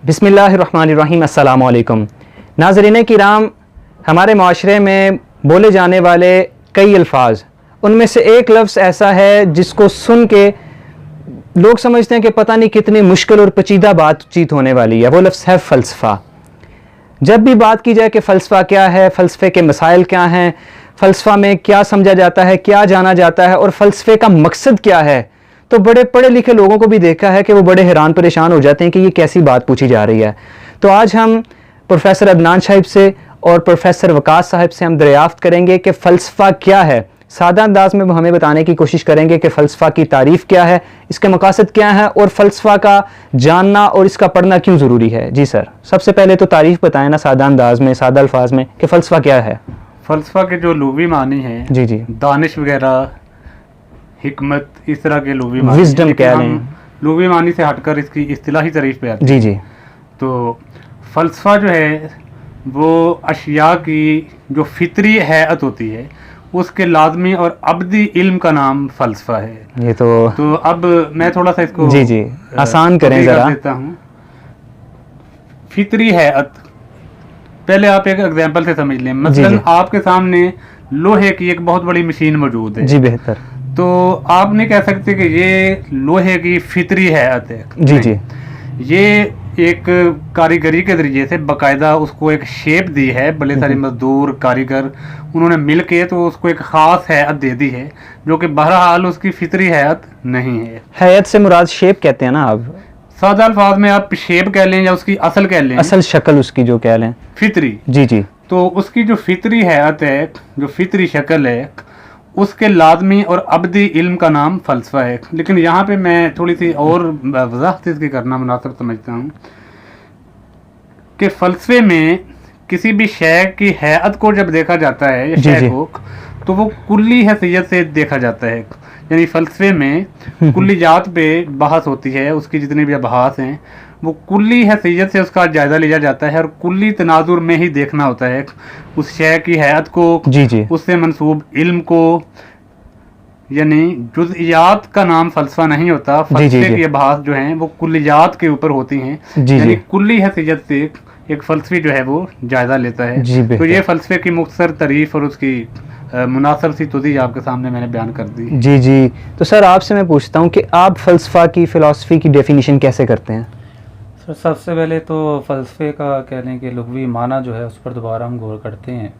बिस्मिल्लाहिर्रहमानिर्रहीम। अस्सलामु अलैकुम नाज़रीन किराम, हमारे माशरे में बोले जाने वाले कई अल्फाज, उनमें से एक लफ्ज़ ऐसा है जिसको सुन के लोग समझते हैं कि पता नहीं कितनी मुश्किल और पेचीदा बातचीत होने वाली है। वो लफ्ज़ है फ़लसफ़ा। जब भी बात की जाए कि फ़लसफ़ा क्या है, फ़लसफ़े के मसाइल क्या हैं, फ़लसफ़ा में क्या समझा जाता है, क्या जाना जाता है और फ़लसफ़े का मकसद क्या है, तो बड़े पढ़े लिखे लोगों को भी देखा है कि वो बड़े हैरान परेशान हो जाते हैं कि ये कैसी बात पूछी जा रही है। तो आज हम प्रोफेसर अदनान साहिब से और प्रोफेसर वकास साहब से हम दरियाफ्त करेंगे कि फ़लसफ़ा क्या है। सादा अंदाज में वो हमें बताने की कोशिश करेंगे कि फ़लसफ़ा की तारीफ़ क्या है, इसके मकासद क्या हैं और फ़लसफ़ा का जानना और इसका पढ़ना क्यों ज़रूरी है। जी सर, सबसे पहले तो तारीफ़ बताएं ना सादा अंदाज में, सादा अल्फाज में, कि फ़लसफ़ा क्या है। फ़लसफ़ा के जो लुग़वी मानी हैं, जी जी, दानिश वगैरह, हिकमत, इस तरह के लुग़वी मानी, विज़डम कह लें, लुग़वी मानी से हटकर इसकी इस्तिलाही तारीफ़ पे आती है। जी जी, तो फ़लसफ़ा जो है वो अशिया की जो फ़ितरी हैअत होती है उसके लाज़मी और अबदी इल्म का नाम फ़लसफ़ा है। ये तो अब मैं थोड़ा सा इसको जी जी आसान करें ज़रा। देता हूँ। फ़ितरी हैअत, पहले आप एक एग्जांपल से समझ लें। मसलन आपके सामने लोहे की एक बहुत बड़ी मशीन मौजूद है। जी बेहतर। तो आप नहीं कह सकते कि ये लोहे की फ़ितरी हैअत है। जी जी, ये एक कारीगरी के ज़रिए से बाकायदा उसको एक शेप दी है, बड़े सारे मजदूर कारीगर उन्होंने मिल के तो उसको एक ख़ास हैअत दे दी है, जो कि बहरहाल उसकी फ़ितरी हैअत नहीं है। हैयत से मुराद शेप कहते हैं ना आप? सादा अल्फाज में आप शेप कह लें या उसकी असल कह लें, असल शक्ल उसकी जो कह लें, फ़ितरी। जी जी, तो उसकी जो फ़ितरी हैअत है, जो फ़ितरी शक्ल है, उसके लाज़मी और अबदी इल्म का नाम फ़लसफ़ा है। लेकिन यहाँ पे मैं थोड़ी सी और वज़ाहत इसकी करना मुनासिब समझता हूँ कि फ़लसफ़े में किसी भी शय की हैअत को जब देखा जाता है या शय को, तो वो कुल्ली हैसियत से देखा जाता है। यानी फ़लसफ़े में कुल्लियात पे बहस होती है, उसकी जितने भी अबहास हैं वो कुल्ली हैसियत से उसका जायज़ा लिया जाता है और कुल्ली तनाजुर में ही देखना होता है उस शय की हैअत को, जी जी, उससे मंसूब इल्म को। यानी जुज़इयात का नाम फ़लसफ़ा नहीं होता। फ़लसफ़े की अबहास जो हैं वो कुल्लियात के ऊपर होती हैं, यानी कुल्ली हैसियत से एक फ़लसफ़ी जो है वो जायज़ा लेता है। तो ये फ़लसफ़े की मुख्तसर तारीफ़ और उसकी मुनासब सी तुदी आपके सामने मैंने बयान कर दी। जी जी, तो सर आपसे मैं पूछता हूँ कि आप फ़लसफ़ा की फ़िलासफ़ी की डेफिनेशन कैसे करते हैं? सर सबसे पहले तो फ़लसफ़े का कहने के लुग़वी माना जो है उस पर दोबारा हम गौर करते हैं।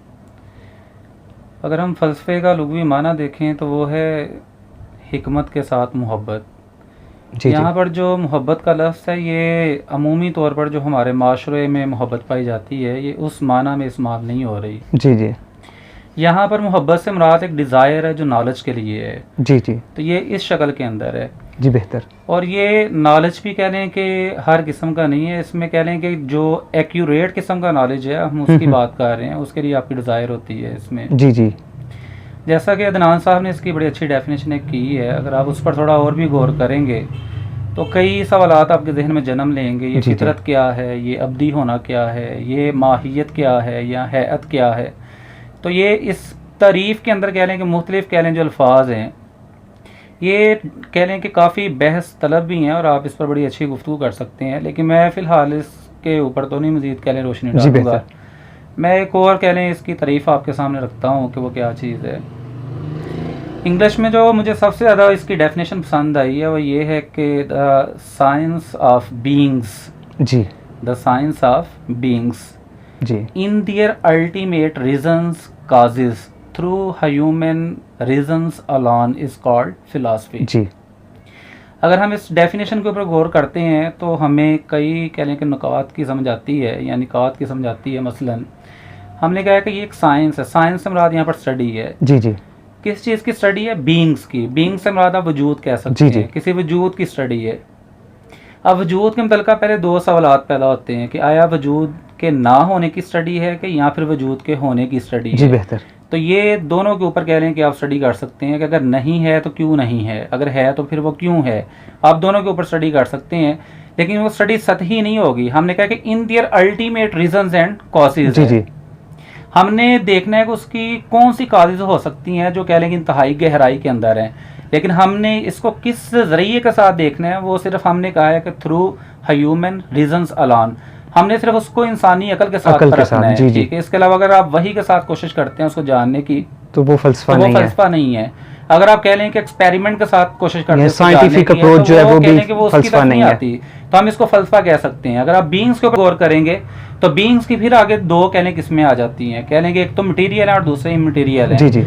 अगर हम फ़लसफ़े का लुग़वी माना देखें तो वो है हिकमत के साथ मोहब्बत। यहाँ पर जो मोहब्बत का लफ्ज़ है ये अमूमी तौर पर जो हमारे माशरे में मोहब्बत पाई जाती है ये उस माना में इस्तेमाल नहीं हो रही। जी जी, यहाँ पर मोहब्बत से मुराद एक डिज़ायर है जो नॉलेज के लिए है। जी जी, तो ये इस शक्ल के अंदर है। जी बेहतर। और ये नॉलेज भी कह लें कि हर किस्म का नहीं है, इसमें कह लें कि जो एक्यूरेट किस्म का नॉलेज है हम उसकी बात कर रहे हैं, उसके लिए आपकी डिज़ायर होती है इसमें। जी जी, जैसा कि अदनान साहब ने इसकी बड़ी अच्छी डेफिनेशन एक की है, अगर आप उस पर थोड़ा और भी गौर करेंगे तो कई सवालात आपके जहन में जन्म लेंगे। ये फितरत क्या है, ये अब्दी होना क्या है, ये माहियत क्या है या हैअत क्या है। तो ये इस तारीफ़ के अंदर कह लें कि मुख्तलिफ़ कह लें जो अल्फाज हैं ये कह लें कि काफ़ी बहस तलब भी हैं और आप इस पर बड़ी अच्छी गुफ्तगू कर सकते हैं। लेकिन मैं फ़िलहाल इसके ऊपर तो नहीं मज़ीद कह लें रोशनी डालूंगा। मैं एक और कह लें इसकी तारीफ़ आपके सामने रखता हूँ कि वो क्या चीज़ है। इंग्लिश में जो मुझे सबसे ज़्यादा इसकी डेफिनेशन पसंद आई है वो ये है कि द साइंस ऑफ बीइंग्स, जी, द साइंस ऑफ बीइंग्स जी, in their ultimate reasons causes through human reasons alone is called philosophy. जी, अगर हम इस डेफिनेशन के ऊपर गौर करते हैं तो हमें कई कह लें कि नुकात की समझ आती है या निकात की समझ आती है। मसलन हमने कहा कि ये एक साइंस है, साइंस से मुराद यहाँ पर स्टडी है। जी जी, किस चीज़ की स्टडी है? बीइंग्स की। बीइंग्स से मुराद आप वजूद कह सकते हैं, किसी वजूद की स्टडी है। अब वजूद के मुतल्लिक़ पहले दो सवालात पैदा होते हैं कि आया वजूद के ना होने की स्टडी है कि या फिर वजूद के होने की स्टडी है। जी बेहतर। तो ये दोनों के ऊपर कह लें कि आप स्टडी कर सकते हैं कि अगर नहीं है तो क्यों नहीं है, अगर है तो फिर वो क्यों है। आप दोनों के ऊपर स्टडी कर सकते हैं, लेकिन वो स्टडी सतही नहीं होगी। हमने कहा कि इन their ultimate reasons and causes है। हमने देखना है कि उसकी कौन सी काजेज हो सकती हैं जो कह लें कि इंतहाई गहराई के अंदर हैं, लेकिन हमने इसको किस ज़रिए के साथ देखना है वो सिर्फ हमने कहा है कि थ्रू ह्यूमन रीजंस अलान, हमने सिर्फ उसको इंसानी अकल के साथ अकल के परखना साथ, है, जी, जी। ठीक है। इसके अलावा अगर आप वही के साथ कोशिश करते हैं उसको जानने की, तो वो फलसफा तो वो नहीं है। फलसफा नहीं है। अगर आप कह लें कि एक्सपेरिमेंट के साथ कोशिश करते हैं उसको जानने साइंटिफिक की है, अप्रोच तो जो है वो कह भी लें कि वो उसकी फलसफा तरफ नहीं है। आती, तो हम इसको फलसफा कह सकते हैं। अगर आप बीइंग्स के ऊपर गौर करेंगे तो बीइंग्स की फिर आगे दो कह लें किस्में आ जाती हैं, कह लें कि एक तो मटेरियल है और दूसरे इमटेरियल है। जी जी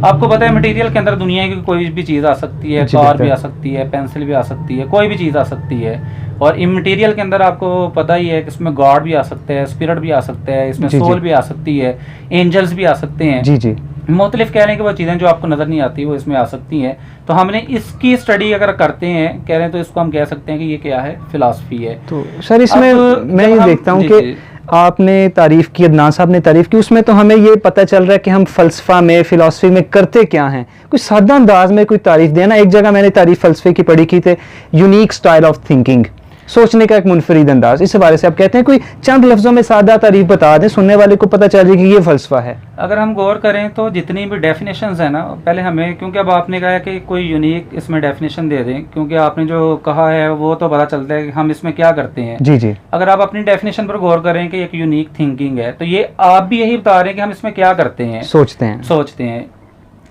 आपको पता है मटेरियल के अंदर दुनिया की कोई भी चीज़ आ सकती है, जी, कार बिल्कुल। भी आ सकती है, पेंसिल भी आ सकती है, कोई भी चीज़ आ सकती है। और इमटेरियल के अंदर आपको पता ही है कि इसमें गॉड भी आ सकते हैं, स्पिरिट भी आ सकते हैं, इसमें जी, जी। सोल भी आ सकती है, एंजल्स भी आ सकते हैं। जी जी मुख्तलिफ कह रहे हैं कि वो चीज़ें जो आपको नज़र नहीं आती वो इसमें आ सकती हैं। तो हमने इसकी स्टडी अगर करते हैं कह रहे हैं तो इसको हम कह सकते हैं कि ये क्या है, फिलासफी है। तो सर इसमें अब मैं जब ये हम- देखता हूँ जी, कि जी। आपने तारीफ की, अदनान साहब ने तारीफ की, उसमें तो हमें ये पता चल रहा है कि हम फ़लसफ़ा में, फ़िलासफ़ी में करते क्या हैं। कुछ सादा अंदाज में कोई तारीफ देना। एक जगह मैंने तारीफ फ़लसफ़े की पढ़ी की थे, यूनिक स्टाइल ऑफ थिंकिंग, सोचने का एक मुनफरिद अंदाज। इस बारे से आप कहते हैं कोई चंद लफ्ज़ों में सादा तारीफ बता दें, सुनने वाले को पता चल जाए कि ये फ़लसफ़ा है। अगर हम गौर करें तो जितनी भी डेफिनेशंस है ना, पहले हमें, क्योंकि अब आपने कहा है कि कोई यूनिक इसमें डेफिनेशन दे दें, क्योंकि आपने जो कहा है वो तो पता चलता है कि हम इसमें क्या करते हैं। जी जी अगर आप अपनी डेफिनेशन पर गौर करें कि एक यूनिक थिंकिंग है, तो ये आप भी यही बता रहे हैं कि हम इसमें क्या करते हैं, सोचते हैं।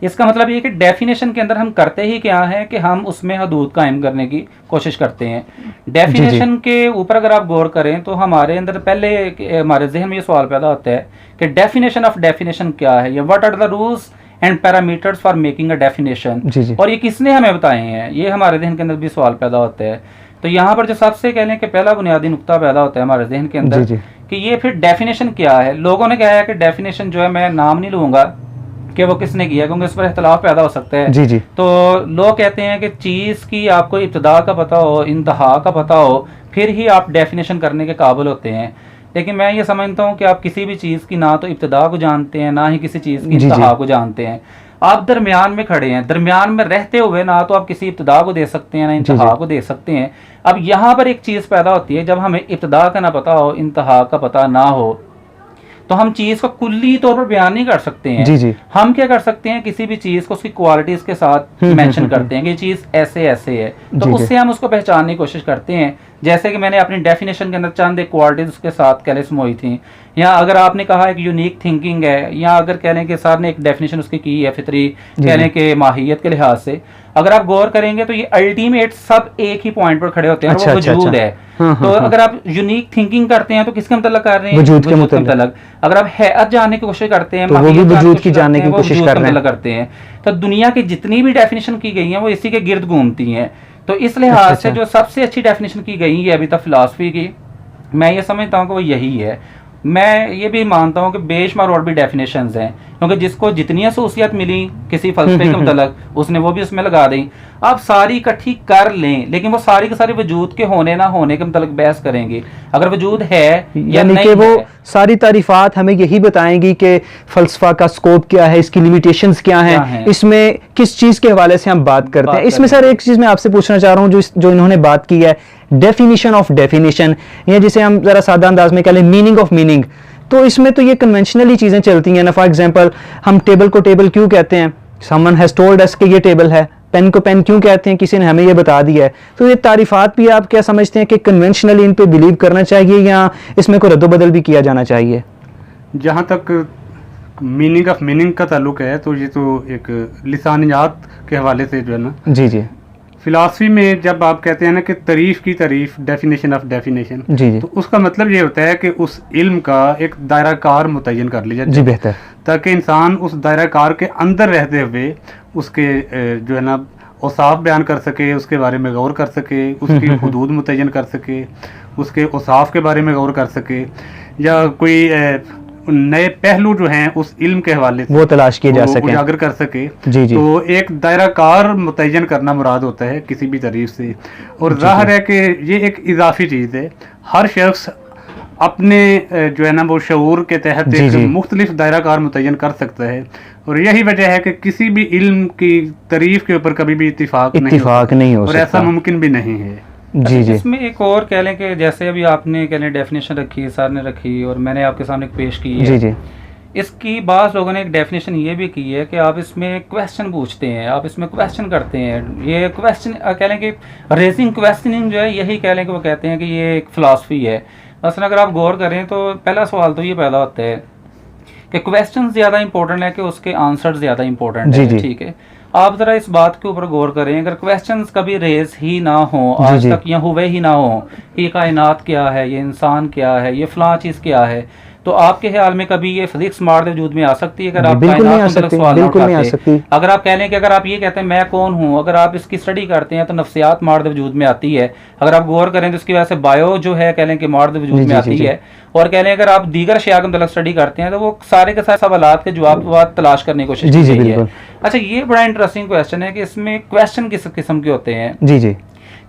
इसका मतलब ये कि डेफिनेशन के अंदर हम करते ही क्या है कि हम उसमें हदूद कायम करने की कोशिश करते हैं। डेफिनेशन के ऊपर अगर आप गौर करें तो हमारे अंदर पहले हमारे जहन में ये सवाल पैदा होता है कि डेफिनेशन ऑफ डेफिनेशन क्या है, या what are the rules and parameters for making a definition, जी जी और ये किसने हमें बताए हैं, ये हमारे जहन के अंदर भी सवाल पैदा होता है। तो यहाँ पर जो सबसे कह लें कि पहला बुनियादी नुक्ता पैदा होता है हमारे जहन के अंदर जी जी कि ये फिर डेफिनेशन क्या है। लोगों ने कहा है कि डेफिनेशन जो है, मैं नाम नहीं लूँगा कि वो किसने किया क्योंकि इस पर इख्तलाफ पैदा हो सकता है। जी जी तो लोग कहते हैं कि चीज़ की आपको इब्तदा का पता हो, इंतहा का पता हो, फिर ही आप डेफिनेशन करने के काबिल होते हैं। लेकिन मैं ये समझता हूँ कि आप किसी भी चीज़ की ना तो इब्तदा को जानते हैं, ना ही किसी चीज़ की जी, इंतहा जी। को जानते हैं। आप दरमियान में खड़े हैं, दरमियान में रहते हुए ना तो आप किसी इब्तदा को दे सकते हैं, ना जी, इंतहा जी। को दे सकते हैं। अब यहाँ पर एक चीज़ पैदा होती है, जब हमें इब्तदा का ना पता हो, इंतहा का पता ना हो, तो हम चीज़ को कुल्ली तौर पर बयान नहीं कर सकते हैं। जी जी हम क्या कर सकते हैं, किसी भी चीज़ को उसकी क्वालिटीज़ के साथ मेंशन करते हैं कि ये चीज़ ऐसे ऐसे है, तो जी, जी। उससे हम उसको पहचानने की कोशिश करते हैं। जैसे कि मैंने अपनी डेफिनेशन के अंदर चंद एक क्वालिटीज़ उसके साथ कह लें समोई थी, या अगर आपने कहा एक यूनिक थिंकिंग है, या अगर कह लें कि सर ने एक डेफिनेशन उसकी की है फितरी जी, कह जी। लें कि माहियत के लिहाज से, अगर आप गौर करेंगे तो ये अल्टीमेट सब एक ही पॉइंट पर खड़े होते हैं, अच्छा, वो अच्छा, वजूद अच्छा। है। हाँ, तो हाँ, हाँ। अगर आप यूनिक थिंकिंग करते हैं तो किसके मतलब कर रहे हैं, वजूद के वजूद मुतल्लिक। मतलब। अगर आप हैत जानने की कोशिश करते हैं, तो वो भी माहियत वजूद की करते जानने हैं, की वो कोशिश वजूद कर का रहे हैं। मतलब करते हैं। तो दुनिया की जितनी भी डेफिनेशन की गई हैं वो इसी के गिर्द घूमती हैं। तो इस लिहाज अच्छा, से जो सबसे अच्छी डेफिनेशन की गई है अभी तक फिलासफी की, मैं ये समझता हूँ कि वो यही है। मैं ये भी मानता हूँ कि बेशुमार और भी डेफिनेशंस हैं, क्योंकि जिसको जितनी असोसियत मिली किसी फलसफे के मतलब उसने वो भी उसमें लगा दी। आप सारी इकट्ठी कर लें, लेकिन वो सारी के सारी वजूद के होने ना होने के मतलब बहस करेंगे। अगर वजूद है या यानी नहीं कि वो है, सारी तारीफात हमें यही बताएंगी कि फ़लसफ़ा का स्कोप क्या है, इसकी लिमिटेशंस क्या क्या हैं, हैं? इसमें किस चीज़ के हवाले से हम बात करते बात हैं। इसमें करें। सर एक चीज़ मैं आपसे पूछना चाह रहा हूँ, जो इन्होंने बात की है, डेफिनेशन ऑफ डेफिनेशन, या जिसे हम ज़रा सादा अंदाज में कह लें मीनिंग ऑफ मीनिंग। तो इसमें तो ये कन्वेंशनली चीज़ें चलती हैं ना। फॉर एग्जांपल हम टेबल को टेबल क्यों कहते हैं, समवन हैज़ टोल्ड अस कि ये टेबल है। पेन को पेन क्यों कहते हैं, किसी ने हमें ये बता दिया है। तो ये तारीफात भी आप क्या समझते हैं कि कन्वेंशनली इन पे बिलीव करना चाहिए, या इसमें कोई रद्दोबदल भी किया जाना चाहिए? जहाँ तक मीनिंग ऑफ मीनिंग का ताल्लुक है तो ये तो एक लिसानियात के हवाले से जो है ना, जी जी फिलासफी में जब आप कहते हैं ना कि तारीफ की तारीफ, डेफिनेशन ऑफ डेफिनेशन, जी जी तो उसका मतलब ये होता है कि उस इल्म का एक दायरा कार मुतय्यन कर लिया जी, जाए, बेहतर। ताकि इंसान उस दायरा कार के अंदर रहते हुए उसके जो है ना औसाफ बयान कर सके, उसके बारे में गौर कर सके, उसकी हुदूद मुतय्यन कर सके, उसके औसाफ के बारे में गौर कर सके, या कोई नए पहलू जो हैं उस इल्म के हवाले से वो तलाश किए जा वो सकें। उजागर कर सके। जी जी तो एक दायरा कार मुतय्यन करना मुराद होता है किसी भी तारीफ से। और जाहिर है कि ये एक इजाफी चीज़ है। हर शख्स अपने जो है ना वो शऊर के तहत जी, जी। एक मुख्तलिफ दायरा कार मुतय्यन कर सकता है, और यही वजह है कि किसी भी इल्म की तारीफ के ऊपर कभी भी इत्तिफाक नहीं हो और ऐसा सकता। मुमकिन भी नहीं है। जी जी इसमें एक और कह लें कि जैसे अभी आपने कह लें डेफिनेशन रखी, सर ने रखी और मैंने आपके सामने पेश की है। जी जी इसकी बात लोगों ने एक डेफिनेशन ये भी की है कि आप इसमें क्वेश्चन पूछते हैं, आप इसमें क्वेश्चन करते हैं। ये क्वेश्चन कह लें कि रेजिंग क्वेश्चनिंग जो है, यही कह लें कि वो कहते हैं कि ये एक फ़िलासफ़ी है। असल अगर आप गौर करें तो पहला सवाल तो ये पैदा होता है कि क्वेश्चन ज़्यादा इंपॉर्टेंट है कि उसके आंसर ज़्यादा इंपॉर्टेंट है। ठीक है, आप ज़रा इस बात के ऊपर गौर करें, अगर क्वेश्चंस कभी रेज ही ना हो आज तक या हुए ही ना हो कि ये कायनात क्या है, ये इंसान क्या है, ये फ़लाँ चीज़ क्या है, तो आपके ख्याल में कभी ये फिजिक्स मार्ड वजूद में आ सकती है? अगर आप कायनात को सवाल उठाते, अगर आप कह लें कि अगर आप ये कहते हैं मैं कौन हूँ, अगर आप इसकी स्टडी करते हैं तो नफ्सियात मार्ड वजूद में आती है। अगर आप गौर करें तो इसकी वजह से बायो जो है कह लें कि मार्ड वजूद में आती है। और कह लें अगर आप दीगर अशिया के मतलब स्टडी करते हैं तो वो सारे के सारे सवालात के जवाब तलाश करने की कोशिश की गई है। अच्छा, ये बड़ा इंटरेस्टिंग क्वेश्चन है कि इसमें क्वेश्चन किस किस्म के होते हैं? जी जी,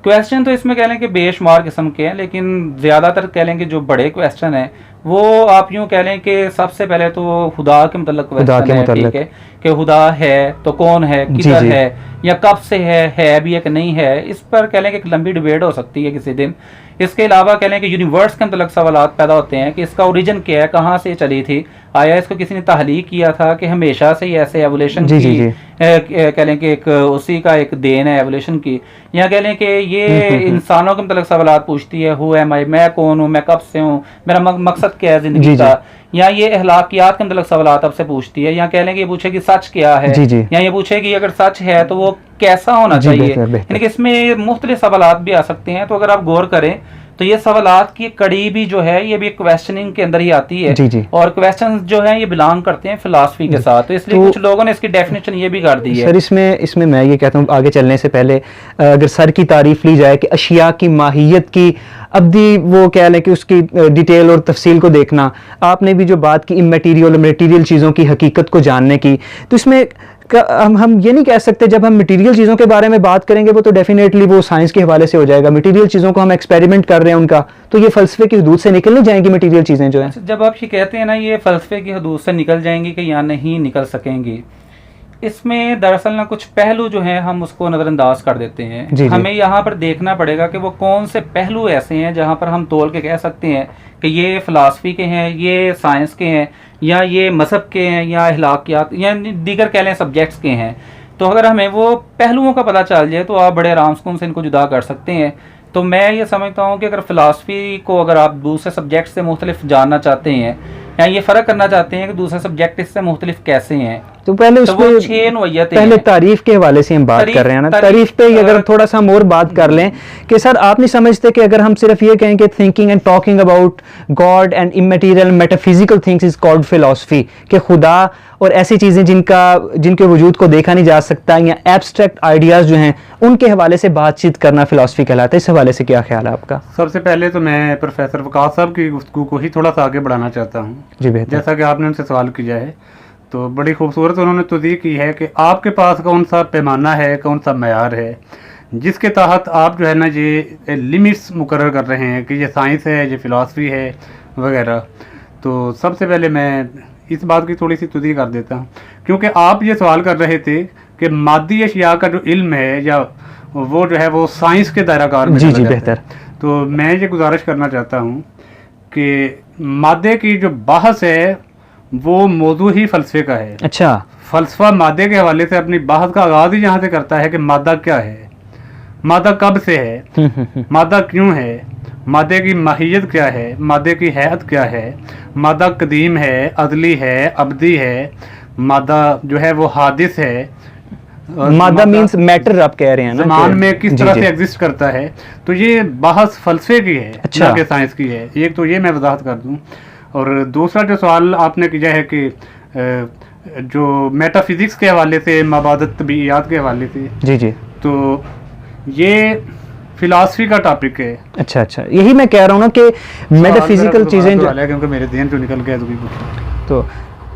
क्वेश्चन तो इसमें कह लें कि बेशुमार किस्म के हैं, लेकिन ज़्यादातर कह लें कि जो बड़े क्वेश्चन हैं वो आप यूँ कह लें कि सबसे पहले तो खुदा के मतलब क्वेश्चन है। ठीक है, कि खुदा है तो कौन है, किधर है, या कब से है भी या कि नहीं है। इस पर कह लें कि एक लंबी डिबेट हो सकती है किसी दिन। इसके अलावा कह लें कि यूनिवर्स के मतलब सवालात पैदा होते हैं कि इसका ओरिजिन क्या है, कहाँ से चली थी, आया इसको किसी ने तहलीक किया था कि हमेशा से ही ऐसे एवोल्यूशन की कह लें कि एक उसी का एक देन है एवोल्यूशन की, या कह लें कि ये इंसानों के मतलब सवालात पूछती है, हु एम आई, मैं कौन हूँ, मैं कब से हूँ, मेरा मकसद क्या है जिंदगी का, या ये अखलाकियात के मतलब सवालात आपसे पूछती है, या कह लें कि ये पूछे कि सच क्या है, या ये पूछे कि अगर सच है तो वो कैसा होना चाहिए। यानी कि इसमें मुख्तलिफ सवालात भी आ सकते हैं। तो अगर आप गौर करें तो ये सवालात की कड़ी भी जो है ये भी क्वेश्चनिंग के अंदर ही आती है। जी। और क्वेश्चंस जो है ये बिलोंग करते हैं फिलॉसफी के साथ, तो इसलिए कुछ लोगों ने इसकी डेफिनेशन ये भी कर दी है। सर इसमें मैं ये कहता हूँ आगे चलने से पहले अगर सर की तारीफ ली जाए कि अशिया की माहियत की अब्दी वो कह लें कि उसकी डिटेल और तफसील को देखना, आपने भी जो बात की इमैटीरियल और मटेरियल चीज़ों की हकीकत को जानने की, तो इसमें हम ये नहीं कह सकते जब हम मटेरियल चीज़ों के बारे में बात करेंगे वो तो डेफिनेटली वो साइंस के हवाले से हो जाएगा। मटेरियल चीज़ों को हम एक्सपेरिमेंट कर रहे हैं उनका, तो ये फ़लसफ़े की हदूद से निकल नहीं जाएंगी मटेरियल चीज़ें जो हैं। जब आप ये कहते हैं ना ये फ़लसफ़े की हदूद से निकल जाएंगी कि या नहीं निकल सकेंगी, इसमें दरअसल ना कुछ पहलू जो हैं हम उसको नज़रअंदाज कर देते हैं। हमें यहाँ पर देखना पड़ेगा कि वो कौन से पहलू ऐसे हैं जहाँ पर हम तोल के कह सकते हैं कि ये फ़िलासफ़ी के हैं, ये साइंस के हैं, या ये मज़हब के हैं, या अखलाकियात या दीगर कह लें सब्जेक्ट्स के हैं। तो अगर हमें वो पहलुओं का पता चल जाए तो आप बड़े आराम से इनको जुदा कर सकते हैं। तो मैं ये समझता हूँ कि अगर फ़िलासफ़ी को अगर आप दूसरे सब्जेक्ट से मुख्तलिफ जानना चाहते हैं या ये फ़र्क करना चाहते हैं कि दूसरे सब्जेक्ट इससे मुख्तलिफ कैसे हैं, तो पहले पहले तारीफ के हवाले से हम बात कर रहे हैं ना, तारीफ पे अगर थोड़ा सा हम और बात कर लें कि सर आप नहीं समझते कि अगर हम सिर्फ ये कहें कि thinking and talking about God and इमैटेरियल metaphysical things is called philosophy, कि खुदा और ऐसी चीज़ें जिनके वजूद को देखा नहीं जा सकता या एब्स्ट्रैक्ट आइडियाज़ जो हैं उनके हवाले से बातचीत करना फिलॉसफी कहलाता है। इस हवाले से क्या ख्याल है आपका? सबसे पहले तो मैं प्रोफेसर वकास साहब की गुफ्तगू को ही थोड़ा सा आगे बढ़ाना चाहता हूँ। जी बेहतर। जैसा कि आपने उनसे सवाल किया है तो बड़ी खूबसूरत उन्होंने तौज़ीह की है कि आपके पास कौन सा पैमाना है, कौन सा मयार है जिसके तहत आप जो है ना ये लिमिट्स मुकर्रर कर रहे हैं कि ये साइंस है, ये फ़िलासफ़ी है वगैरह। तो सबसे पहले मैं इस बात की थोड़ी सी तौज़ीह कर देता हूँ, क्योंकि आप ये सवाल कर रहे थे कि मादी अशिया का जो इल्म है या वो जो है वो साइंस के दायराकार में। जी बेहतर। तो मैं ये गुजारिश करना चाहता हूँ कि मादे की जो बहस है वो मौजू ही फ़लसफ़े का है। अच्छा। फ़लसफ़ा मादे के हवाले से अपनी बहस का आगाज़ ही यहाँ से करता है कि मादा क्या है, मादा कब से है, मादा क्यों है, मादे की माहियत क्या है, मादे की हैत क्या है, मादा कदीम है, अदली है, अब्दी है, मादा जो है वो हादिस है, मादा मींस मैटर आप कह रहे हैं ना, ज़मान में किस तरह से एग्जिस्ट करता है। तो ये बहस फ़लसफ़े की है, अच्छा, के साइंस की है। एक तो ये मैं वजाहत कर दूँ। और दूसरा जो सवाल आपने किया है कि जो मेटाफिज़िक्स के हवाले से, माबादत तबीयात के हवाले से, जी, तो ये फिलॉसफी का टॉपिक है। अच्छा, यही मैं कह रहा हूँ ना कि मेटाफिजिकल चीज़ें जो है, क्योंकि मेरे ध्यान जो निकल गया तो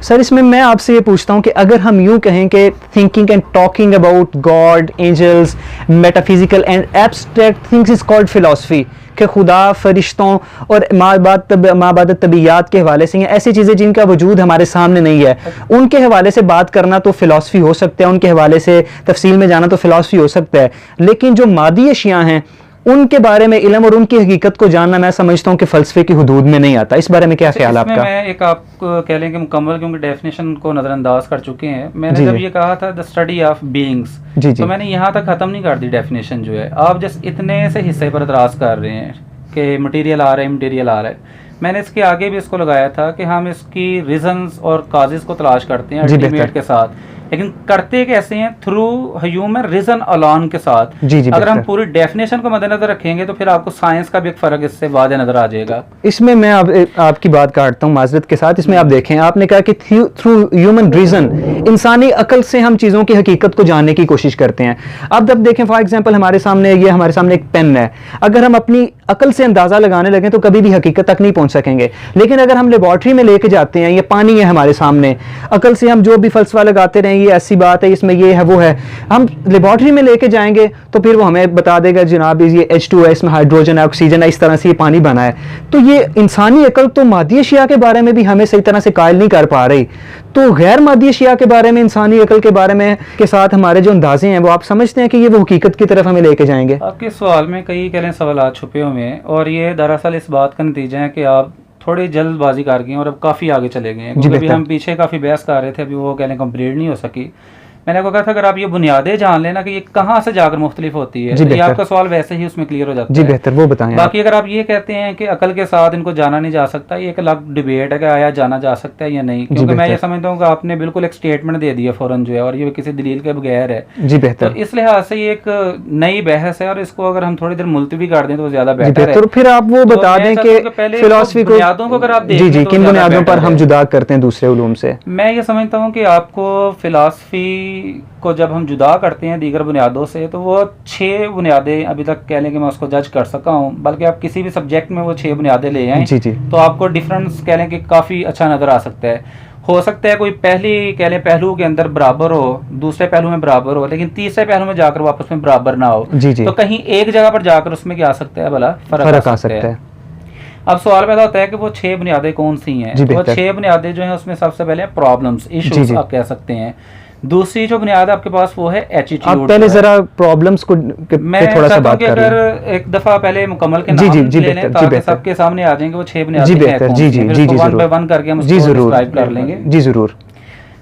सर इसमें मैं आपसे ये पूछता हूँ कि अगर हम यूँ कहें कि thinking and talking about God, angels, metaphysical and abstract things is called philosophy, कि खुदा, फरिश्तों और माबादत तबीयात के हवाले से या ऐसी चीज़ें जिनका वजूद हमारे सामने नहीं है उनके हवाले से बात करना तो फिलॉसफी हो सकता है, उनके हवाले से तफसील में जाना तो फिलॉसफी हो सकता है। लेकिन जो मादी अशिया हैं उनके बारे में इल्म और उनकी हकीकत को जानना मैं समझता हूँ कि फ़लसफ़े की हुदूद में नहीं आता। इस बारे में क्या ख्याल इसमें आपका? मैं एक आपको कह लें कि मुकम्मल, क्योंकि डेफिनेशन को नज़रअंदाज कर चुके हैं। मैंने जी, जब जी। ये कहा था द स्टडी ऑफ बीइंग्स, जी, जी। तो मैंने यहाँ तक ख़त्म नहीं कर दी डेफिनेशन जो है। आप जस्ट इतने से हिस्से पर एतराज़ कर रहे हैं कि मटेरियल आ रहा है, मटेरियल आ रहा है। मैंने इसके आगे भी इसको लगाया था कि हम इसकी रीजंस और काजेस को तलाश करते हैं जी, अल्टीमेट बेहतर। के साथ, लेकिन करते कैसे हैं? थ्रू ह्यूमन रीजन अलोन के साथ। जी, जी, अगर हम बेहतर। पूरी डेफिनेशन को मद्देनजर रखेंगे तो फिर आपको साइंस का भी एक फ़र्क इससे वाज़ेह नज़र आ जाएगा। इसमें मैं आपकी बात काटता हूँ माजरत के साथ। इसमें आप देखें, आपने कहा कि थ्रू ह्यूमन रीज़न, इंसानी अकल से हम चीज़ों की हकीकत को जानने की कोशिश करते हैं। अब जब देखें फॉर एग्जांपल हमारे सामने एक पेन है, अगर हम अपनी अकल से अंदाज़ा लगाने लगें तो कभी भी हकीकत तक नहीं पहुँच सकेंगे। लेकिन अगर हम लेबॉर्ट्री में लेके जाते हैं, ये पानी है हमारे सामने, अकल से हम जो भी फलसफा लगाते रहें, ये ऐसी बात है, इसमें ये है वो है, हम लेबॉर्ट्री में लेके जाएंगे तो फिर वो हमें बता देगा जनाब ये H2 है, इसमें हाइड्रोजन है, ऑक्सीजन है, इस तरह से ये पानी बना है। तो ये इंसानी अकल तो मादी अशिया के बारे में भी हमें सही तरह से कायल नहीं कर पा रही, तो गैर मादी अशिया के बारे में, इंसानी अकल के बारे में के साथ हमारे जो अंदाजे हैं वो आप समझते हैं कि ये वो हकीकत की तरफ हमें लेके जाएंगे? आपके सवाल में कई कह लें सवाल छुपे हुए हैं, और ये दरअसल इस बात का नतीजा है कि आप थोड़ी जल्दबाजी कर गए और अब काफ़ी आगे चले गए हैं। क्योंकि अभी हम पीछे काफ़ी बहस कर रहे थे, अभी वो कह लें कंप्लीट नहीं हो सकी। मैंने आपको कहा था अगर आप ये बुनियादें जान लेना कि ये कहाँ से जाकर मुख्तलिफ होती है, तो ये आपका सवाल वैसे ही उसमें क्लियर हो जाता है। जी बेहतर, वो बताएं। बाकी अगर आप ये कहते हैं कि अकल के साथ इनको जाना नहीं जा सकता, ये एक अलग डिबेट है कि आया जाना जा सकता है या नहीं, क्योंकि मैं ये समझता हूँ कि आपने बिल्कुल एक स्टेटमेंट दे दिया फ़ौरन जो है, और ये किसी दलील के बगैर है। जी बेहतर। तो इस लिहाज से ये एक नई बहस है, और इसको अगर हम थोड़ी देर मुलतवी कर दें तो ज़्यादा बेहतर है। तो फिर आप वो बता दें कि फिलॉसफी को, बुनियादों को अगर आप जी जी, किन बुनियादों पर हम जुदा करते हैं दूसरे उलूम से? मैं ये समझता हूँ कि आपको फिलॉसफी को जब हम जुदा करते हैं दीगर बुनियादों से, तो वो 6 बुनियादें अभी तक कह लें कि मैं उसको जज कर सका हूँ, बल्कि आप किसी भी सब्जेक्ट में वो 6 बुनियादें ले आएँ जी जी, तो आपको डिफरेंस कह लें कि काफ़ी अच्छा नज़र आ सकता है। हो सकता है कोई पहली कह लें पहलू के अंदर बराबर हो, दूसरे पहलू में बराबर हो, लेकिन तीसरे पहलू में जाकर वापस में बराबर ना हो। जी जी, तो कहीं एक जगह पर जाकर उसमें क्या आ सकता है भला? फर्क आ सकता है। अब सवाल पैदा होता है कि वो 6 बुनियादें कौन सी हैं? वो 6 बुनियादें जो हैं उसमें सबसे पहले प्रॉब्लम्स, इश्यूज आप कह सकते हैं। दूसरी जो बुनियाद आपके पास वो है एटीट्यूड। आप पहले जरा प्रॉब्लम्स को मैं थोड़ा सा बात कर अगर एक दफा पहले मुकम्मल के नाम ले लें ताकि सबके सामने आ जाएंगे वो 6 बुनियादें हैं कौन सी हैं, फिर वन बाय वन करके हम उसको डिस्क्राइब कर लेंगे। जी जरूर।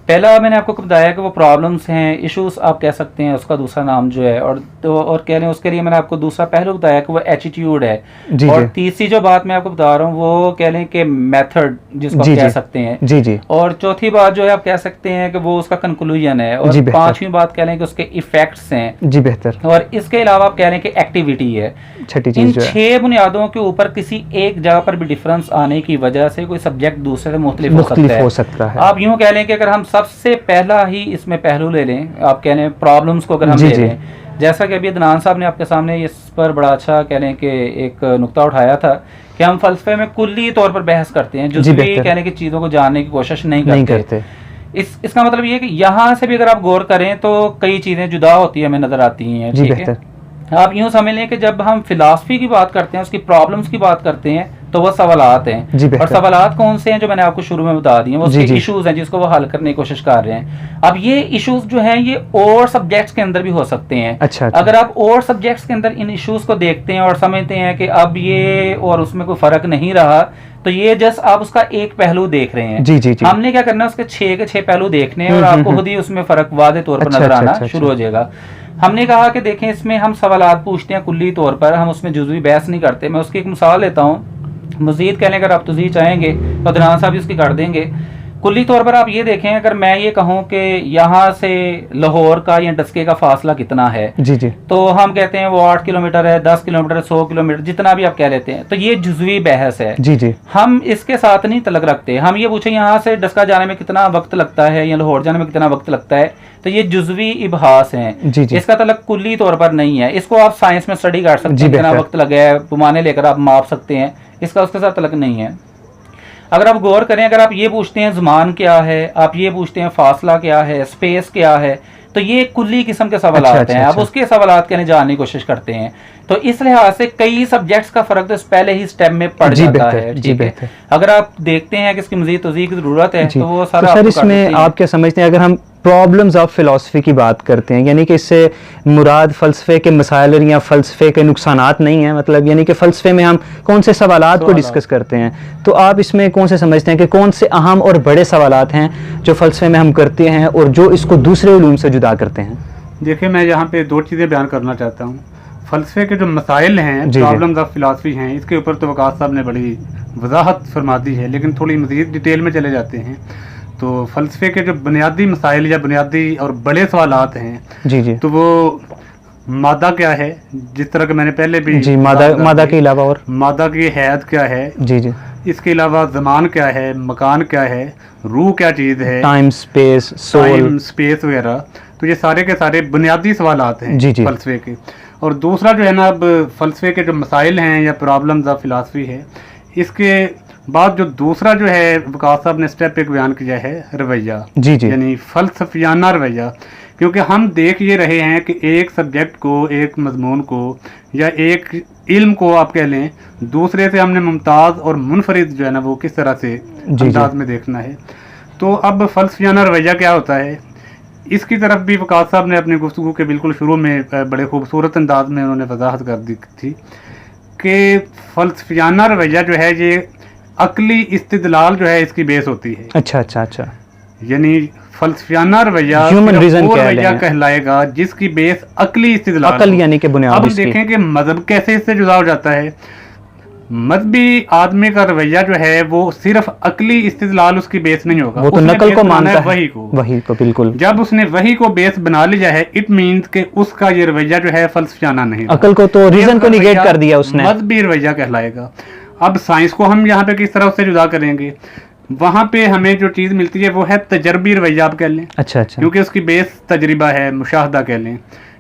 पहला मैंने आपको बताया कि वो प्रॉब्लम्स हैं, इश्यूज आप कह सकते हैं, उसका दूसरा नाम जो है, और कह लें उसके लिए मैंने आपको दूसरा पहलू बताया कि वो एटीट्यूड है। और तीसरी जो बात मैं आपको बता रहा हूँ वो कह लें कि मेथड जिसको आप कह सकते हैं। जी जी। और चौथी बात जो है आप कह सकते हैं कि वो उसका कंक्लूजन है। और पांचवी बात कह लें कि उसके इफेक्ट्स हैं। जी बेहतर। और इसके अलावा आप कह लें कि एक्टिविटी है। छठी इन 6 बुनियादों के ऊपर किसी एक जगह पर भी डिफरेंस आने की वजह से कोई सब्जेक्ट दूसरे से मुख्तलिफ हो सकता है। आप यूं कह लें कि अगर हम सबसे पहला ही इसमें पहलू ले लें, आप कह लें प्रॉब्लम्स को अगर हम ले लें, जैसा कि अभी अदनान साहब ने आपके सामने इस पर बड़ा अच्छा कह लें कि एक नुक्ता उठाया था कि हम फलसफे में कुल्ली तौर पर बहस करते हैं, जुज़वी कह लें कि चीज़ों को जानने की कोशिश नहीं करते। इसका मतलब ये है कि यहाँ से भी अगर आप गौर करें तो कई चीज़ें जुदा होती हमें नज़र आती हैं। ठीक है, आप यूँ समझ लें कि जब हम फिलॉसफी की बात करते हैं, उसकी प्रॉब्लम्स की बात करते हैं, तो वो सवालात हैं। और सवालात कौन से हैं जो मैंने आपको शुरू में बता दिए, वो उसके इश्यूज हैं जिसको वो हल करने की कोशिश कर रहे हैं। अब ये इश्यूज जो हैं ये और सब्जेक्ट्स के अंदर भी हो सकते हैं। अच्छा। अगर आप और सब्जेक्ट्स के अंदर इन इश्यूज को देखते हैं और समझते हैं कि अब ये और उसमें कोई फर्क नहीं रहा, तो ये जस्ट आप उसका एक पहलू देख रहे हैं। जी। हमने क्या करना है, उसके 6 के 6 पहलू देखने हैं और आपको खुद ही उसमें फर्क वादे तौर पर नजर आना शुरू हो जाएगा। हमने कहा कि देखें इसमें हम सवालात पूछते हैं कुल्ली तौर पर, हम उसमें जुज़वी बहस नहीं करते। मैं उसकी एक मिसाल लेता हूँ, मज़ीद कहने अगर आप तज़ीह चाहेंगे तो अदनान साहब उसकी कर देंगे। कुल्ली तौर पर आप ये देखें, अगर मैं ये कहूँ कि यहाँ से लाहौर का या डस्के का फासला कितना है, जी, तो हम कहते हैं वो 8 किलोमीटर है, 10 किलोमीटर, 100 किलोमीटर, जितना भी आप कह लेते हैं। तो ये जुज़वी बहस है। जी। हम इसके साथ नहीं तलक रखते। हम ये पूछें यहाँ से डस्का जाने में कितना वक्त लगता है या लाहौर जाने में कितना वक्त लगता है, तो ये जुज़वी इबहास हैं। इसका तलक कुल्ली तौर पर नहीं है। इसको आप साइंस में स्टडी कर सकते हैं, कितना वक्त लगा है, पैमाने लेकर आप माप सकते हैं, इसका उसके साथ तलक नहीं है। अगर आप गौर करें, अगर आप ये पूछते हैं ज़मान क्या है, आप ये पूछते हैं फासला क्या है, स्पेस क्या है, तो ये कुल्ली किस्म के सवालात हैं। आप उसके सवालात के जानने की कोशिश करते हैं। तो इस लिहाज से कई सब्जेक्ट्स का फर्क तो पहले ही स्टेप में पड़ जाता है। ठीक है, अगर आप देखते हैं कि इसकी मज़ीद तौज़ीह की ज़रूरत है तो वो सारा सर इसमें आप क्या समझते हैं, अगर हम प्रॉब्लम्स ऑफ फ़िलासफ़ी की बात करते हैं, यानी कि इससे मुराद फ़लसफ़े के मसाइल या फ़लसफ़े के नुकसानात नहीं हैं, मतलब यानी कि फ़लसफ़े में हम कौन से सवालात को डिस्कस करते हैं, तो आप इसमें कौन से समझते हैं कि कौन से अहम और बड़े सवालात हैं जो फ़लसफ़े में हम करते हैं और जो इसको दूसरे उलूम से जुदा करते हैं? देखिए, मैं यहाँ पे दो चीज़ें बयान करना चाहता हूँ। फ़लसफ़े के जो मसाइल हैं, जी। प्रॉब्लम्स ऑफ फ़िलासफ़ी हैं, इसके ऊपर तो वक़ास साहब ने बड़ी वजाहत फरमा दी है, लेकिन थोड़ी मज़ीद डिटेल में चले जाते हैं तो फ़लसफ़े के जो बुनियादी मसाइल या बुनियादी और बड़े सवालात हैं, जी जी, तो वो मादा क्या है, जिस तरह के मैंने पहले भी जी, मादा के अलावा और मादा की हैत क्या है, जी जी, इसके अलावा ज़मान क्या है, मकान क्या है, रूह क्या चीज़ है, time, space, soul, time, space वगैरह, तो ये सारे के सारे बुनियादी सवालात हैं जी, जी। फ़लसफ़े के। और दूसरा जो है ना, अब फ़लसफ़े के जो मसाइल हैं या प्रॉब्लम्स ऑफ फ़िलासफ़ी है, इसके बाद जो दूसरा जो है वक़ास साहब ने स्टेप एक बयान किया है, रवैया, जी जी, यानी फ़लसफ़ियाना रवैया। क्योंकि हम देख ये रहे हैं कि एक सब्जेक्ट को, एक मज़मून को या एक इल्म को आप कह लें, दूसरे से हमने मुमताज़ और मुनफरिद जो है ना वो किस तरह से अंदाज में देखना है। तो अब फ़लसफ़ियाना रवैया क्या होता है, इसकी तरफ भी वक़ास साहब ने अपनी गुफ्तगू के बिल्कुल शुरू में बड़े खूबसूरत अंदाज में उन्होंने वजाहत कर दी थी कि फ़लसफ़ियाना रवैया जो है ये अक़ली इस्तिदलाल जो है इसकी बेस होती है। अच्छा अच्छा अच्छा, यानी फ़लसफ़ियाना रवैया ह्यूमन रीज़न वो रवैया कहलाएगा जिसकी बेस अक़ली इस्तिदलाल अकल हो। यानी कि बुनियाद अब हम इसकी। देखें कि मज़हब कैसे इससे जुदा हो जाता है। मजहबी आदमी का रवैया जो है वो सिर्फ अक़ली इस्तिदलाल उसकी बेस नहीं होगा, वो तो उसने नकल बेस को बनाना मानता है है, वही को बिल्कुल। जब उसने वही को बेस बना लिया है, इट मीन्स कि उसका ये रवैया जो है फ़लसफ़ियाना नहीं, अकल को तो रीज़न को निगेट कर दिया उसने, मजहबी रवैया कहलाएगा। अब साइंस को हम यहाँ पे किस तरह उससे जुदा करेंगे, वहाँ पे हमें जो चीज़ मिलती है वो है तजर्बी रवैया आप कह लें। अच्छा अच्छा, क्योंकि उसकी बेस तजर्बा है, मुशाहदा कह लें,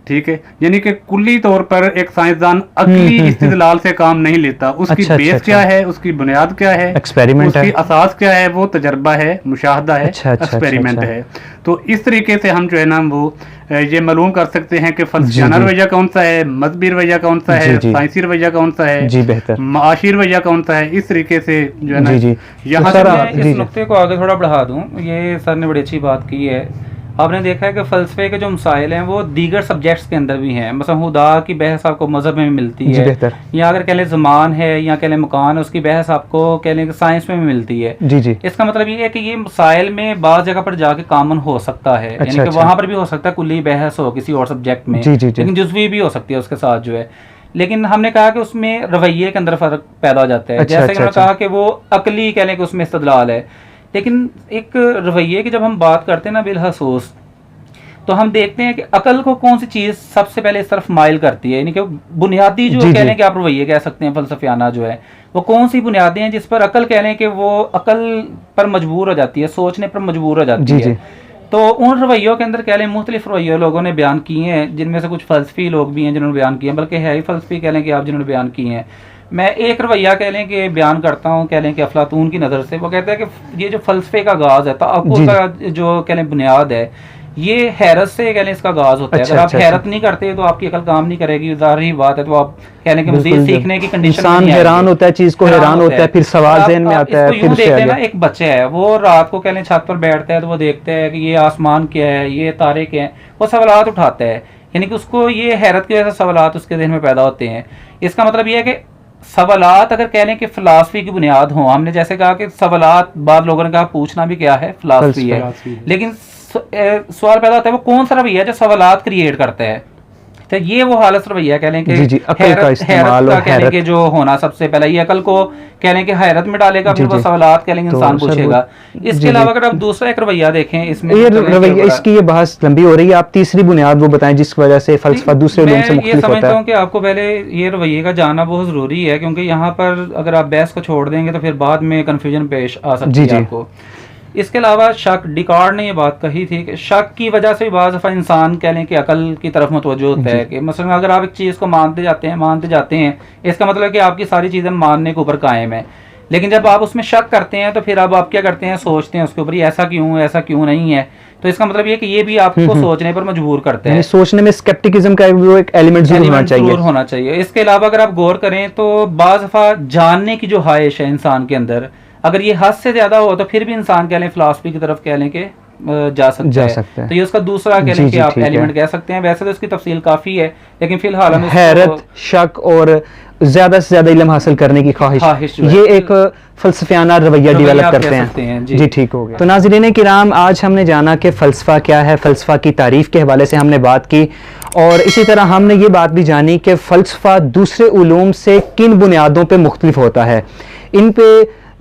ठीक है। यानी कि कुल्ली तौर पर एक साइंसदान अक़ली इस्तिदलाल से काम नहीं लेता, उसकी अच्छा, बेस अच्छा, क्या है, उसकी बुनियाद क्या है, एक्सपेरिमेंट है, उसकी असास क्या है, वो तजर्बा है, मुशाहदा है, अच्छा, अच्छा, एक्सपेरिमेंट अच्छा, है। तो इस तरीके से हम जो है ना वो ये मालूम कर सकते हैं कि फ़लसफ़ियाना रवैया कौन सा है, मजहबी रवैया कौन सा है, साइंसी रवैया कौन सा है, जी बेहतर, माशी रवैया कौन सा है। इस तरीके से जो है ना जी यहाँ तो से मैं इस नुक्ते को आगे थोड़ा बढ़ा दूं, ये सर ने बड़ी अच्छी बात की है। आपने देखा है कि फ़लसफ़े के जो मसाइल हैं वो दीगर सब्जेक्ट्स के अंदर भी हैं, मसलन खुदा की बहस आपको मज़हब में मिलती है, या अगर कह लें ज़मान है या कह लें मकान है, उसकी बहस आपको कह लें कि साइंस में भी मिलती है। जी जी, इसका मतलब ये है कि ये मसाइल में बाज़ जगह पर जाके कॉमन हो सकता है, यानी कि वहाँ पर भी हो सकता है कुल्ली बहस हो किसी और सब्जेक्ट में, लेकिन जुज़वी भी हो सकती है उसके साथ जो है। लेकिन हमने कहा कि उसमें रवैये के अंदर फ़र्क पैदा हो जाता है। जैसे कि मैंने कहा कि वो अक़ली कह लें कि उसमें इस्तदलाल है, लेकिन एक रवैये की जब हम बात करते हैं ना बिलखसूस, तो हम देखते हैं कि अकल को कौन सी चीज़ सबसे पहले इस तरफ माइल करती है, यानी कि बुनियादी जो कह लें कि आप रवैये कह सकते हैं फ़लसफ़ियाना जो है, वो कौन सी बुनियादें हैं जिस पर अकल कह लें कि वो अकल पर मजबूर हो जाती है, सोचने पर मजबूर हो जाती है। तो उन रवैयों के अंदर कह लें मुख्तलिफ रवैये लोगों ने बयान किए हैं, जिनमें से कुछ फ़लसफ़ी लोग भी हैं जिन्होंने बयान किए हैं, बल्कि है ही फ़लसफ़ी कह लें कि आप जिन्होंने बयान किए हैं। मैं एक रवैया कह लें कि बयान करता हूँ, कह लें कि अफलातून की नज़र से। वो कहता है कि ये जो फ़लसफ़े का आगाज़ है, तअक्कुल का जो कह लें बुनियाद है, ये हैरत से कह लें इसका आगाज़ होता है। अगर आप हैरत नहीं करते तो आपकी अकल काम नहीं करेगी, ज़ाहिर ही बात है। तो आप कह लें कि मज़ीद सीखने की कंडीशन में नहीं, हैरान होता है, चीज़ को हैरान होता है, फिर सवाल ज़हन में आता है। फिर देखते हैं ना, एक बच्चा है वो रात को कह लें छत पर बैठता है, तो वो देखता है कि ये आसमान क्या है, ये तारे क्या हैं, वो सवालात उठाता है, यानी कि उसको ये हैरत की वजह से सवालात उसके ज़हन में पैदा होते हैं। इसका मतलब ये है कि सवालात अगर कह लें कि फ़िलासफ़ी की बुनियाद हो, हमने जैसे कहा कि सवालात बाद लोगों ने कहा पूछना भी क्या है, फ़िलासफ़ी है, लेकिन सवाल पैदा होता है वो कौन सा रवैया जो सवालात क्रिएट करता है। तो ये वो हालत रवैया कह लें कि हैरत का कह लें कि जो होना सबसे पहले, ये अकल को कह लें कि हैरत में डालेगा, फिर वो सवालात कह लेंगे इंसान पूछेगा। इसके अलावा अगर आप दूसरा एक रवैया देखें, इसमें ये रवैया, इसकी ये बहस लंबी हो रही है, आप तीसरी बुनियाद वो बताएं जिस वजह से फ़लसफ़ा दूसरे उलूम से मुख्तलिफ होता है। मैं ये समझता हूँ कि आपको पहले ये रवैये का जानना बहुत ज़रूरी है, क्योंकि यहाँ पर अगर आप बहस को छोड़ देंगे तो फिर बाद में कन्फ्यूजन पेश आ सकती है आपको। इसके अलावा शक, डिकार्ड ने ये बात कही थी कि शक की वजह से बाज़ दफ़ा इंसान कह लें कि अकल की तरफ मुतवज्जो होता है, कि मसलन अगर आप एक चीज़ को मानते जाते हैं, इसका मतलब है कि आपकी सारी चीज़ें मानने के ऊपर कायम है। लेकिन जब आप उसमें शक करते हैं तो फिर अब आप क्या करते हैं, सोचते हैं उसके ऊपर, ऐसा क्यों नहीं है। तो इसका मतलब ये कि ये भी आपको सोचने पर मजबूर करते हैं। सोचने में स्केप्टिकिज्म का वो एक एलिमेंट जरूर होना चाहिए। इसके अलावा अगर आप गौर करें तो बाज़ दफ़ा जानने की जो ख्वाहिश है इंसान के अंदर, अगर ये हद से ज़्यादा हो तो फिर भी इंसान कह लें फ़िलासफ़ी की तरफ कह लें कि जा सकता है। तो ये उसका दूसरा कह लें कि आप एलिमेंट कह सकते हैं। वैसे तो इसकी तफसील काफ़ी है, लेकिन फिलहाल हम हैरत, शक और ज़्यादा से ज़्यादा इल्म हासिल करने की ख्वाहिश, ये एक फ़लसफ़ियाना रवैया डेवलप करते हैं। जी ठीक हो गया। तो नाज़रीन किराम, आज हमने जाना कि फ़लसफ़ा क्या है, फ़लसफ़ा की तारीफ़ के हवाले से हमने बात की, और इसी तरह हमने ये बात भी जानी कि फ़लसफ़ा दूसरे उलूम से किन बुनियादों पे मुख्तलिफ होता है। इन पे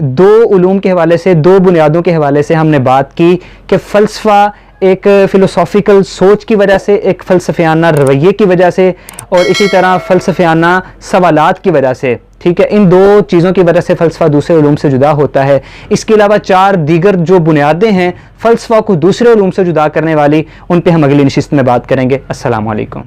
दो उलूम के हवाले से, दो बुनियादों के हवाले से हमने बात की कि फ़लसफ़ा एक फ़िलोसॉफ़िकल सोच की वजह से, एक फ़लसफ़ियाना रवैये की वजह से, और इसी तरह फ़लसफ़ियाना सवालात की वजह से, ठीक है, इन दो चीज़ों की वजह से फ़लसफ़ा दूसरे उलूम से जुदा होता है। इसके अलावा 4 दीगर जो बुनियादें हैं फ़लसफ़ा को दूसरे उलूम से जुदा करने वाली, उन पे हम अगली नशिस्त में बात करेंगे। अस्सलामु अलैकुम।